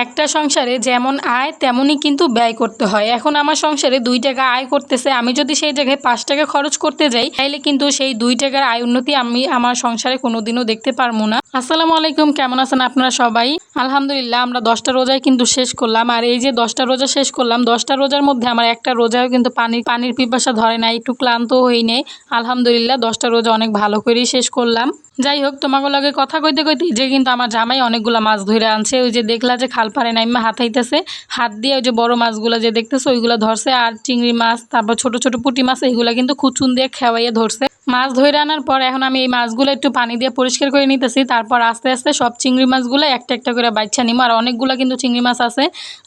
একটা সংসারে যেমন আয় তেমনই কিন্তু ব্যয় করতে হয়। এখন আমার সংসারে 2 টাকা আয় করতেছে, আমি যদি সেই জায়গায় 5 টাকা খরচ করতে যাই তাইলে কিন্তু সেই 2 টাকার আয় উন্নতি আমি আমার সংসারে কোনোদিনও দেখতে পারবো না। আসসালামু আলাইকুম, কেমন আছেন আপনারা সবাই? আলহামদুলিল্লাহ, আমরা 10টা রোজায় কিন্তু শেষ করলাম। আর এই যে 10টা রোজা শেষ করলাম, 10টা রোজার মধ্যে আমার একটা রোজাও কিন্তু পানির পিপাসা ধরে নাই, একটু ক্লান্ত হই নেই। আলহামদুলিল্লাহ, 10টা রোজা অনেক ভালো করেই শেষ করলাম। যাই হোক, তোমাকে লগে কথা কইতে কইতে যে কিন্তু আমার জামাই অনেকগুলো মাছ ধরে আনছে। ওই যে দেখলা যে খাল পাড়ে নাইমা হাতাইতেছে, হাত দিয়ে ওই যে বড় মাছগুলো যে দেখতেছে ওইগুলো ধরছে। আর চিংড়ি মাছ, তারপর ছোট ছোট পুঁটি মাছ, এইগুলো কিন্তু খুচুন দিয়ে খেওয়াইয়ে ধরছে। মাছ ধরে আনার পর এখন আমি এই মাছগুলো একটু পানি দিয়ে পরিষ্কার করে নিতেছি। তারপর আস্তে আস্তে সব চিংড়ি মাছগুলো একটা একটা করে বাচ্চা নিব। আর অনেকগুলো কিন্তু চিংড়ি মাছ আছে।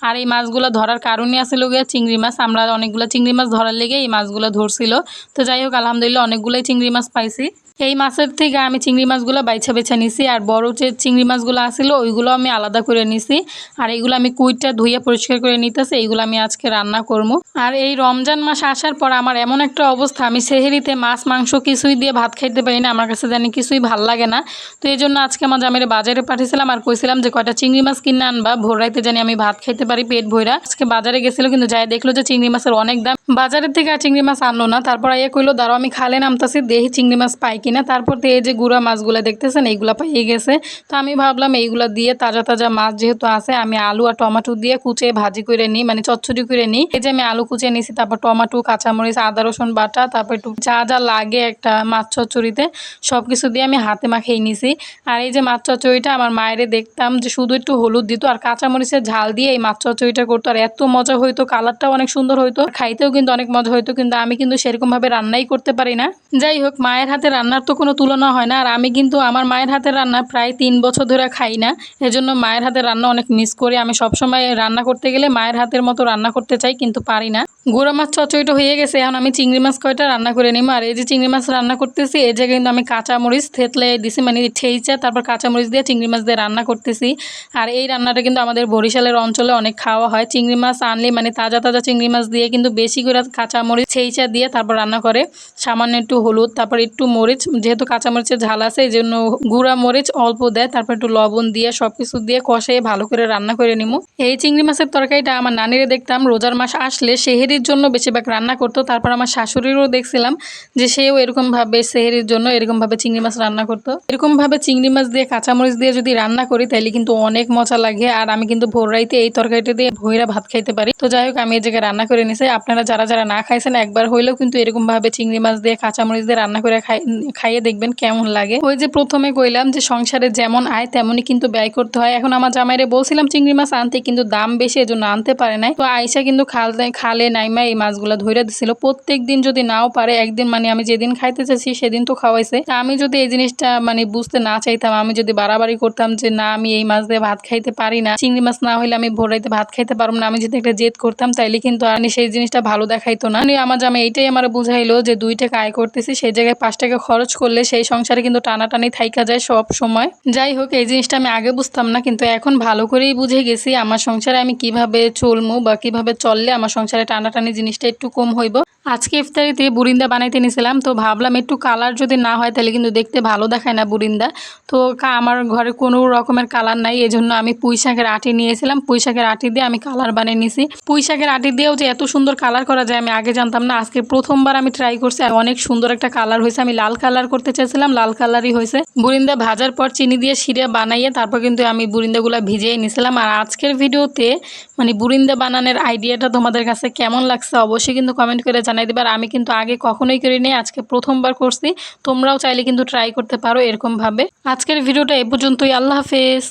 আর এই মাছগুলো ধরার কারণে আসলে গিয়ে চিংড়ি মাছ, আমরা অনেকগুলো চিংড়ি মাছ ধরার লেগে এই মাছগুলো ধরছিল। তো যাই হোক, আলহামদুলিল্লাহ অনেকগুলোই চিংড়ি মাছ পাইছি। এই মাছের থেকে আমি চিংড়ি মাছগুলো বাইছা বেছা নিছি। আর বড় যে চিংড়ি মাছগুলো আসছিল ওইগুলো আমি আলাদা করে নিছি। আর এইগুলো আমি কুইটটা ধুয়ে পরিষ্কার করে নিতেছি। এইগুলো আমি আজকে রান্না করবো। আর এই রমজান মাস আসার পর আমার এমন একটা অবস্থা, আমি সেহেরিতে মাছ মাংস কিছুই দিয়ে ভাত খাইতে পারি না। আমার কাছে জানি কিছুই ভাল লাগে না। তো এই জন্য আজকে আমার জামাইরে বাজারে পাঠিয়েছিলাম আর কইছিলাম যে কয়টা চিংড়ি মাছ কিনে আনবা, ভোর রাইতে জানি আমি ভাত খাইতে পারি পেট ভইরা। আজকে বাজারে গেছিল, কিন্তু যাই দেখলো যে চিংড়ি মাছের অনেক দাম, বাজারের থেকে আর চিংড়ি মাছ আনলো না। তারপর এ কইলো দাঁড়াও আমি খালে নামতাছি, দেখি চিংড়ি মাছ পাই কিনা। তারপর তো এই যে গুঁড়া মাছগুলো দেখতেছেন এইগুলা পাইয়ে গেছে। তো আমি ভাবলাম এইগুলা দিয়ে তাজা তাজা মাছ যেহেতু আছে, আমি আলু আর টমেটো দিয়ে কুচে ভাজি করে নিই, মানে চচ্চড়ি করে নিই। এই যে আমি আলু কুচে নিয়েছি, তারপর টমেটো, কাঁচামরিচ, আদা রসুন বাটা, তারপর একটু যা যা লাগে একটা মাছ চচ্চড়িতে সব কিছু দিয়ে আমি হাতে মাখিয়ে নিছি। আর এই যে মাছ চচ্চড়িটা আমার মায়েরে দেখতাম যে শুধু একটু হলুদ দিত আর কাঁচামরিচের ঝাল দিয়ে এই মাছ চচ্চড়িটা করতো। আর এত মজা হইতো, কালারটাও অনেক সুন্দর হইতো, খাইতেও কিন্তু অনেক মজা হইতো। কিন্তু আমি কিন্তু সেরকম ভাবে রান্নাই করতে পারি না। যাই হোক, মায়ের হাতে রান্নার তো কোনো তুলনা হয় না। আর আমি কিন্তু আমার মায়ের হাতের রান্না প্রায় 3 বছর ধরে খাই না। এজন্য মায়ের হাতের রান্না অনেক মিস করি। আমি সবসময় রান্না করতে গেলে মায়ের হাতের মতো রান্না করতে চাই, কিন্তু পারি না। গুঁড়ো মাছ চচ্চড়িটা হয়ে গেছে, এখন আমি চিংড়ি মাছ কয়টা রান্না করে নিব। আর এই যে চিংড়ি মাছ রান্না করতেছি, এই জায়গায় কিন্তু আমি কাঁচামরিচ থেতলে দিছি, মানে ঠেইচা তারপর কাঁচামরিচ দিয়ে চিংড়ি মাছ দিয়ে রান্না করতেছি। আর এই রান্নাটা কিন্তু আমাদের বরিশালের অঞ্চলে অনেক খাওয়া হয়। চিংড়ি মাছ আনলে মানে তাজা তাজা চিংড়ি মাছ দিয়ে কিন্তু বেশি করে কাঁচামরিচ ঠেইচা দিয়ে তারপর রান্না করে। সামান্য একটু হলুদ, তারপর একটু মরিচ, যেহেতু কাঁচামরিচের ঝাল আছে এই জন্য গুঁড়া মরিচ অল্প দেয়, তারপর একটু লবণ দিয়ে সবকিছু দিয়ে কষিয়ে ভালো করে রান্না করে নিব। এই চিংড়ি মাছের তরকারিটা আমার নানিরে দেখতাম রোজার মাস আসলে সেহেরির জন্য বেশিরভাগ রান্না করতো। তারপর আমার শাশুড়িরও দেখছিলাম যে সেও এরকমভাবে সেহেরির জন্য এরকমভাবে চিংড়ি মাছ রান্না করতো। এরকমভাবে চিংড়ি মাছ দিয়ে কাঁচামরিচ দিয়ে যদি রান্না করি তাহলে কিন্তু অনেক মজা লাগে। আর আমি কিন্তু ভোর রাইতে এই তরকারিটা দিয়ে ভইরা ভাত খাইতে পারি। তো যাই হোক, আমি এই জায়গায় রান্না করে নিছি। আপনারা যারা যারা না খাইছেন একবার হইলেও কিন্তু এরকমভাবে চিংড়ি মাছ দিয়ে কাঁচামরিচ দিয়ে রান্না করে খাইয়ে দেখবেন কেমন লাগে। ওই যে প্রথমে কইলাম যে সংসারে যেমন আয় তেমনই কিন্তু ব্যয় করতে হয়। এখন আমার জামাইরে বলছিলাম চিংড়ি মাছ আনতে, কিন্তু দাম বেশি এজন্য আনতে পারে নাই। তো আইসা কিন্তু খালে নাইমা এই মাছগুলো ধইরা দিছিল। প্রত্যেক দিন যদি নাও পারে, একদিন মানে আমি যেদিন খাইতে চাইছি সেদিন তো খাওয়াইছে। তা আমি যদি এই জিনিসটা মানে বুঝতে না চাইতাম, আমি যদি বাড়াবাড়ি করতাম যে না আমি এই মাছ দিয়ে ভাত খাইতে পারি না, চিংড়ি মাছ না হইলে আমি ভোর রাইতে ভাত খাইতে পারবো না, আমি যদি একটা জেদ করতাম তাইলে কিন্তু আমি সেই জিনিসটা ভালো দেখাইতো না। আমার জামাই এইটাই আমার বুঝাইলো যে 2 টাকা আয় করতেছি, সেই জায়গায় 5 টাকা খরচ করলে সেই সংসারে কিন্তু টানাটানি থাইকা যায় সব সময়। যাই হোক, এই জিনিসটা আমি আগে বুঝতাম না, কিন্তু এখন ভালো করেই বুঝে গেছি আমার সংসারে আমি কিভাবে চলমু বা কিভাবে চললে আমার সংসারে টানাটানি জিনিসটা একটু কম হইব। আজকে ইফতারিতে বুরিন্দা বানাইতে নিয়েছিলাম, তো ভাবলাম একটু কালার যদি না হয় তাহলে কিন্তু দেখতে ভালো দেখায় না বুরিন্দা। তো আমার ঘরে কোনো রকমের কালার নাই, এজন্য আমি পুঁই শাকের আটি নিয়েছিলাম। পুঁই শাকের আটি দিয়ে আমি কালার বানিয়ে নিয়েছি। পুঁই শাকের আটি দিয়েও যে এত সুন্দর কালার করা যায় আমি আগে জানতাম না। আজকে প্রথমবার আমি ট্রাই করছি আর অনেক সুন্দর একটা কালার হয়েছে। আমি লাল কালার করতে চাইছিলাম, লাল কালারই হয়েছে। বুরিন্দা ভাজার পর চিনি দিয়ে শিরা বানাইয়ে তারপর কিন্তু আমি বুরিন্দাগুলো ভিজিয়ে নিয়েছিলাম। আর আজকের ভিডিওতে মানে বুরিন্দা বানানোর আইডিয়াটা তোমাদের কাছে কেমন লাগছে অবশ্যই কিন্তু কমেন্ট করে জানাই দিবে। আর আমি কিন্তু আগে কখনোই করিনি, আজকে প্রথমবার করছি। তোমরাও চাইলে কিন্তু ট্রাই করতে পারো এরকমভাবে। আজকের ভিডিওটা এ পর্যন্তই। আল্লাহ হাফেজ।